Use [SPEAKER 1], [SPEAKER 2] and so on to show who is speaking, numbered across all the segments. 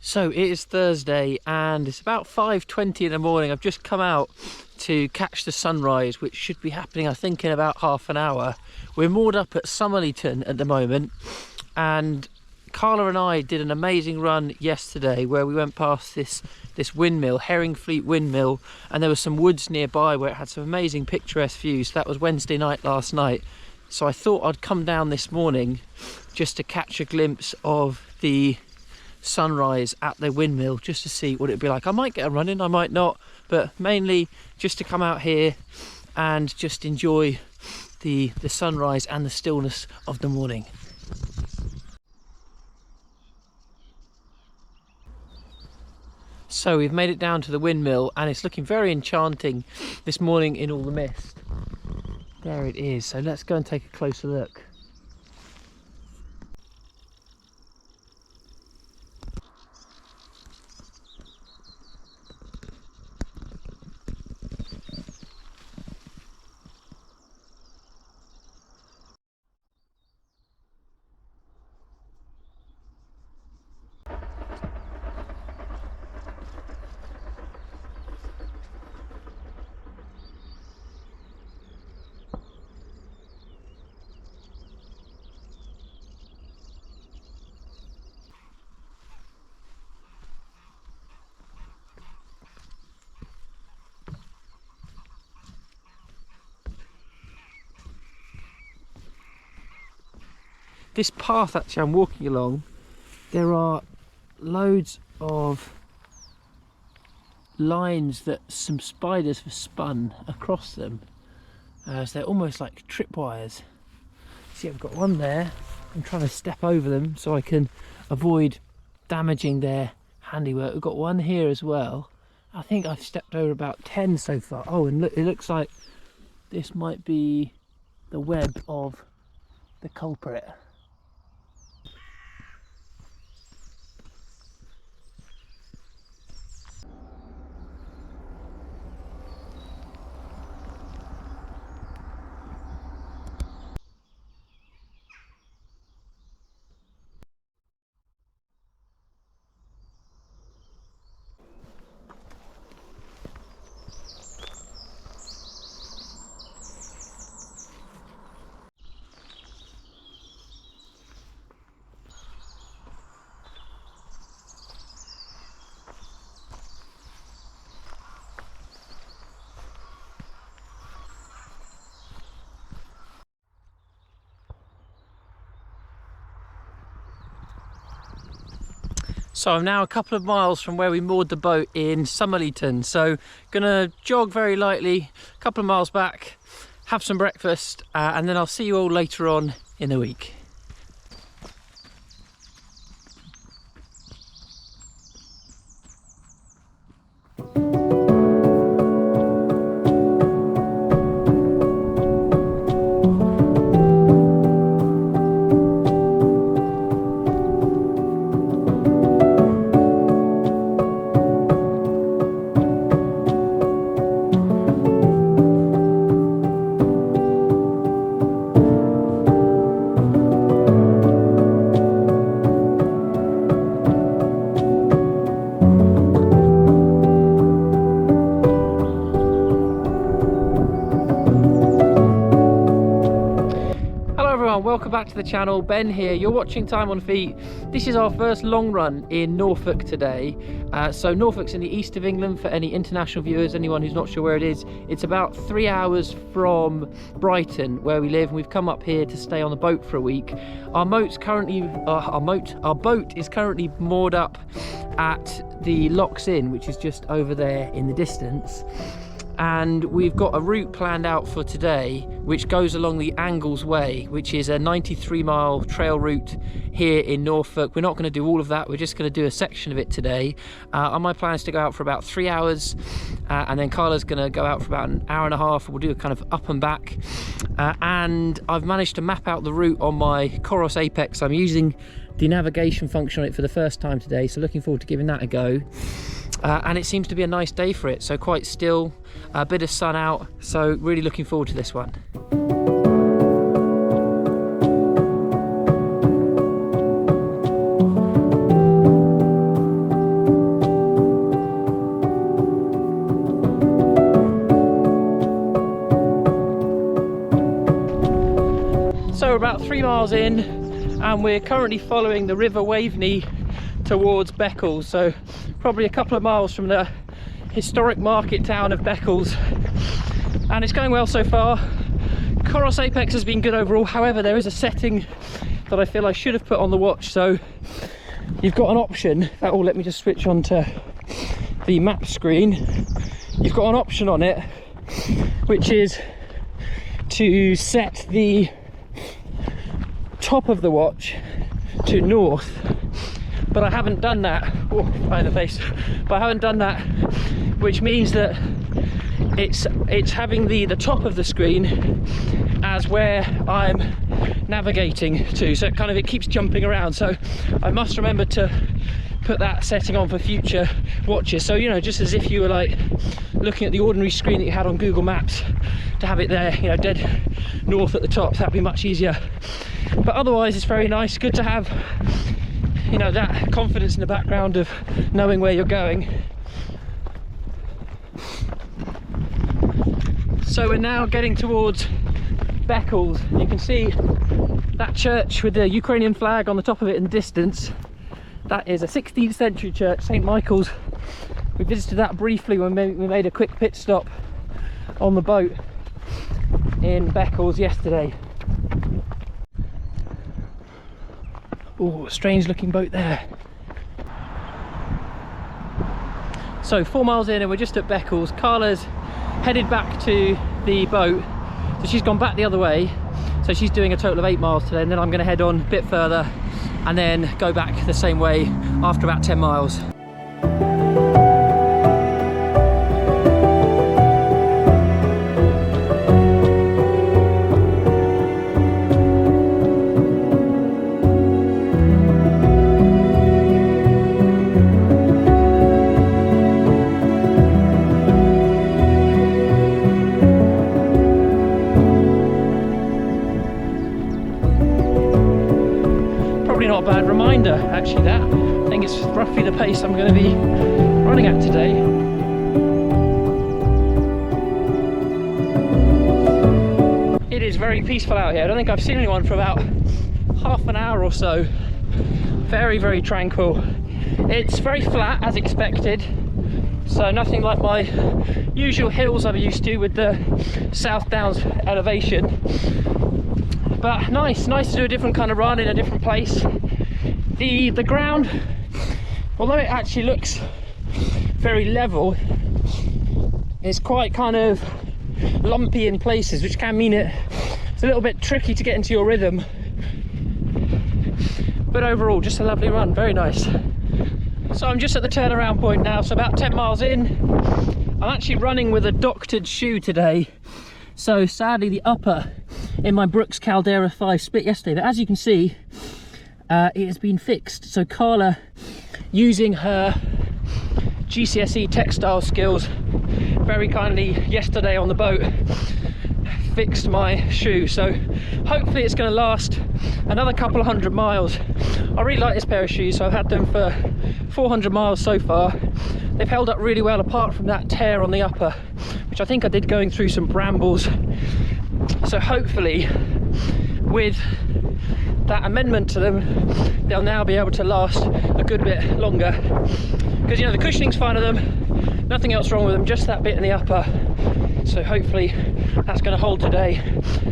[SPEAKER 1] So it is Thursday and it's about 5:20 in the morning. I've just come out to catch the sunrise, which should be happening I think in about half an hour. We're moored up at Somerleyton at the moment, and Carla and I did an amazing run yesterday where we went past this windmill, Herringfleet windmill, and there were some woods nearby where it had some amazing picturesque views. That was Wednesday night last night. So I thought I'd come down this morning just to catch a glimpse of the sunrise at the windmill, just to see what it'd be like. I might get a run in, I might not, but mainly just to come out here and just enjoy the sunrise and the stillness of the morning. So we've made it down to the windmill and it's looking very enchanting this morning in all the mist. There it is, so let's go and take a closer look. This path actually I'm walking along, there are loads of lines that some spiders have spun across them, so they're almost like tripwires. See, I've got one there. I'm trying to step over them so I can avoid damaging their handiwork. We've got one here as well. I think I've stepped over about 10 so far. Oh, and look, it looks like this might be the web of the culprit. So I'm now a couple of miles from where we moored the boat in Somerleyton. So gonna jog very lightly, a couple of miles back, have some breakfast, and then I'll see you all later on in the week. Welcome back to the channel. Ben here, you're watching Time on Feet. This is our first long run in Norfolk today. So Norfolk's in the east of England for any international viewers, anyone who's not sure where it is. It's about 3 hours from Brighton where we live, and we've come up here to stay on the boat for a week. Our boat is currently moored up at the Locks Inn, which is just over there in the distance. And we've got a route planned out for today which goes along the Angles Way, which is a 93-mile trail route here in Norfolk. We're not going to do all of that, we're just going to do a section of it today. My plan is to go out for about 3 hours, and then Carla's going to go out for about an hour and a half. We'll do a kind of up and back, and I've managed to map out the route on my Coros Apex. I'm using the navigation function on it for the first time today, so looking forward to giving that a go. And it seems to be a nice day for it, so quite still, a bit of sun out, so really looking forward to this one. So we're about 3 miles in and we're currently following the River Waveney towards Beccles, so probably a couple of miles from the historic market town of Beccles, and it's going well so far. Coros Apex has been good overall, however there is a setting that I feel I should have put on the watch. So you've got an option that will let me just switch on to the map screen. You've got an option on it which is to set the top of the watch to north, but I haven't done that. Oh, right in the face. But I haven't done that, which means that it's having the top of the screen as where I'm navigating to, so it keeps jumping around. So I must remember to put that setting on for future watches. So, you know, just as if you were like looking at the ordinary screen that you had on Google Maps, to have it there, you know, dead north at the top, that'd be much easier. But otherwise it's very nice, good to have, you know, that confidence in the background of knowing where you're going. So we're now getting towards Beccles. You can see that church with the Ukrainian flag on the top of it in the distance. That is a 16th century church, St. Michael's. We visited that briefly when we made a quick pit stop on the boat in Beccles yesterday. Oh, strange looking boat there. So 4 miles in and we're just at Beccles. Carla's headed back to the boat, so she's gone back the other way, so she's doing a total of 8 miles today, and then I'm going to head on a bit further and then go back the same way after about 10 miles. Not a bad reminder, actually, that. I think it's roughly the pace I'm going to be running at today. It is very peaceful out here. I don't think I've seen anyone for about half an hour or so. Very, very tranquil. It's very flat as expected, so nothing like my usual hills I'm used to with the South Downs elevation. But nice to do a different kind of run in a different place. The ground, although it actually looks very level, it's quite kind of lumpy in places, which can mean it's a little bit tricky to get into your rhythm. But overall, just a lovely run, very nice. So I'm just at the turnaround point now, so about 10 miles in. I'm actually running with a doctored shoe today. So sadly the upper in my Brooks Caldera 5 split yesterday, but as you can see, it has been fixed. So Carla, using her GCSE textile skills, very kindly yesterday on the boat fixed my shoe. So hopefully it's going to last another couple of 100 miles. I really like this pair of shoes, so I've had them for 400 miles so far. They've held up really well apart from that tear on the upper, which I think I did going through some brambles. So hopefully with that amendment to them, they'll now be able to last a good bit longer, because, you know, the cushioning's fine of them, nothing else wrong with them, just that bit in the upper. So hopefully that's going to hold today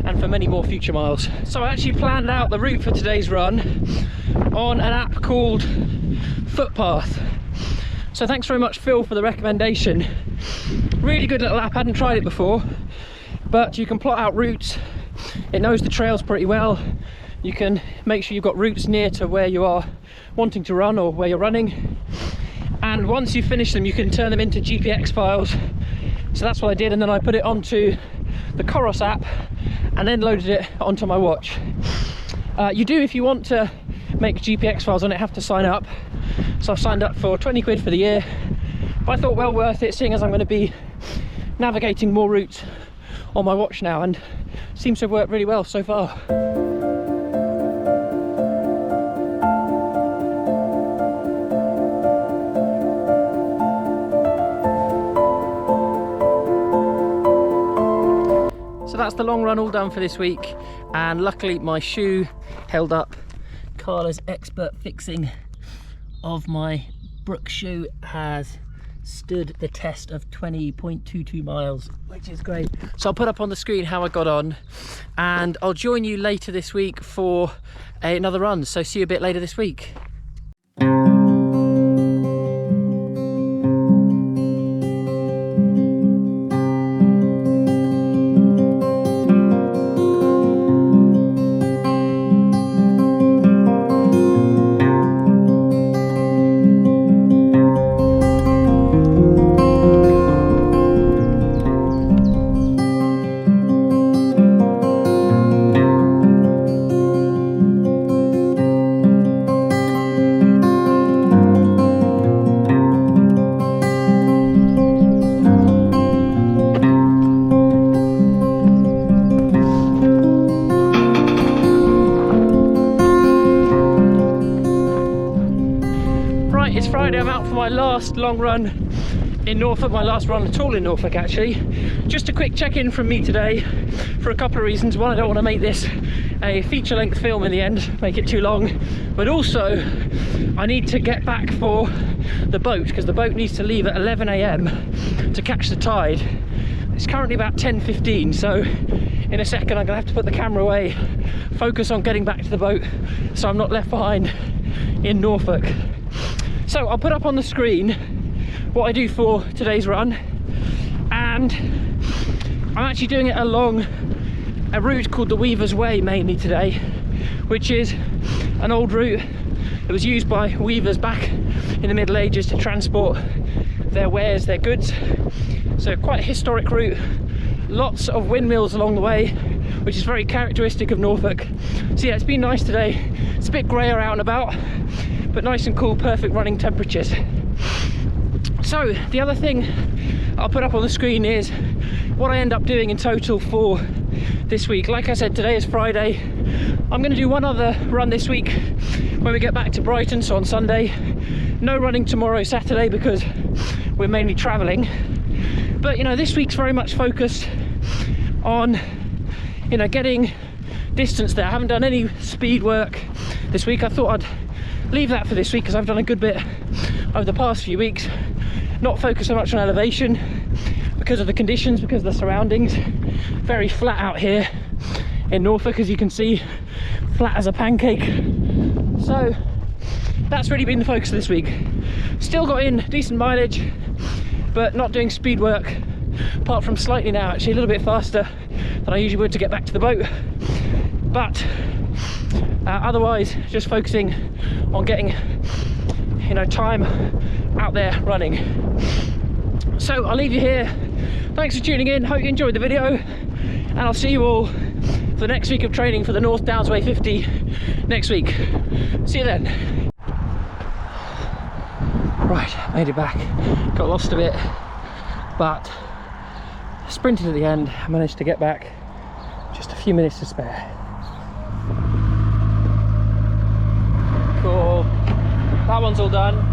[SPEAKER 1] and for many more future miles. So I actually planned out the route for today's run on an app called Footpath. So thanks very much, Phil, for the recommendation. Really good little app, hadn't tried it before, but you can plot out routes. It knows the trails pretty well. You can make sure you've got routes near to where you are wanting to run or where you're running. And once you finish them, you can turn them into GPX files. So that's what I did, and then I put it onto the Coros app and then loaded it onto my watch. You do, if you want to make GPX files on it, have to sign up. So I've signed up for 20 quid for the year, but I thought well worth it, seeing as I'm going to be navigating more routes on my watch now, and seems to have worked really well so far. So that's the long run all done for this week, and luckily my shoe held up. Carla's expert fixing of my Brook shoe has stood the test of 20.22 miles, which is great. So I'll put up on the screen how I got on, and I'll join you later this week for another run. So see you a bit later this week. It's Friday, I'm out for my last long run in Norfolk, my last run at all in Norfolk actually. Just a quick check-in from me today for a couple of reasons. One, I don't want to make this a feature-length film in the end, make it too long, but also I need to get back for the boat, because the boat needs to leave at 11 AM to catch the tide. It's currently about 10:15, so in a second I'm going to have to put the camera away, focus on getting back to the boat so I'm not left behind in Norfolk. So I'll put up on the screen what I do for today's run, and I'm actually doing it along a route called the Weaver's Way mainly today, which is an old route that was used by weavers back in the Middle Ages to transport their wares, their goods. So quite a historic route, lots of windmills along the way, which is very characteristic of Norfolk. So yeah, it's been nice today. It's a bit grayer out and about, but nice and cool, perfect running temperatures. So the other thing I'll put up on the screen is what I end up doing in total for this week. Like I said, today is Friday. I'm going to do one other run this week when we get back to Brighton, so on Sunday. No running tomorrow, Saturday, because we're mainly travelling. But you know, this week's very much focused on, you know, getting distance there. I haven't done any speed work this week. I thought I'd leave that for this week because I've done a good bit over the past few weeks. Not focus so much on elevation because of the conditions, because of the surroundings. Very flat out here in Norfolk, as you can see, flat as a pancake. So that's really been the focus of this week. Still got in decent mileage, but not doing speed work, apart from slightly now, actually a little bit faster than I usually would to get back to the boat. But otherwise, just focusing on getting, you know, time out there running. So I'll leave you here. Thanks for tuning in. Hope you enjoyed the video, and I'll see you all for the next week of training for the North Downs Way 50 next week. See you then. Right, made it back. Got lost a bit, but sprinted at the end. I managed to get back. Just a few minutes to spare. Cool. That one's all done.